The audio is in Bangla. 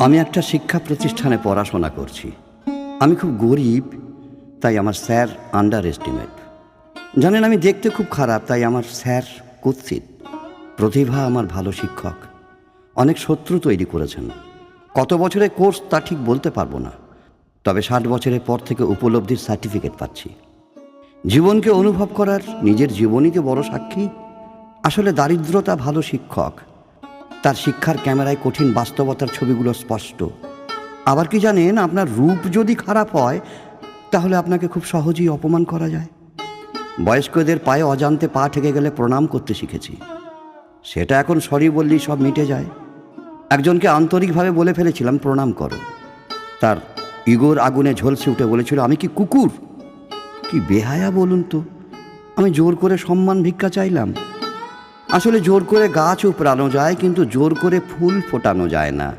আমি একটা শিক্ষা প্রতিষ্ঠানে পড়াশোনা করছি। আমি খুব গরিব, তাই আমার স্যার আন্ডার এস্টিমেট। জানেন, আমি দেখতে খুব খারাপ, তাই আমার স্যার কুৎসিত। প্রতিভা আমার ভালো শিক্ষক, অনেক শত্রু তৈরি করেছেন। কত বছরের কোর্স তা ঠিক বলতে পারবো না, তবে 60 বছরের পর থেকে উপলব্ধির সার্টিফিকেট পাচ্ছি। জীবনকে অনুভব করার নিজের জীবনই তো বড় সাক্ষী। আসলে দারিদ্রতা ভালো শিক্ষক, তার শিক্ষার ক্যামেরায় কঠিন বাস্তবতার ছবিগুলো স্পষ্ট। আবার কি জানেন, আপনার রূপ যদি খারাপ হয় তাহলে আপনাকে খুব সহজেই অপমান করা যায়। বয়স্কদের পায়ে অজান্তে পা ঠেকে গেলে প্রণাম করতে শিখেছি, সেটা এখন সরি বললেই সব মিটে যায়। একজনকে আন্তরিকভাবে বলে ফেলেছিলাম প্রণাম করো, তার ইগোর আগুনে ঝলসে উঠে বলেছিল আমি কি কুকুর? কি বেহায়া বলুন তো, আমি জোর করে সম্মান ভিক্ষা চাইলাম। আসলে জোর করে গাছ উপড়ানো যায়, কিন্তু জোর করে ফুল ফোটানো যায় না।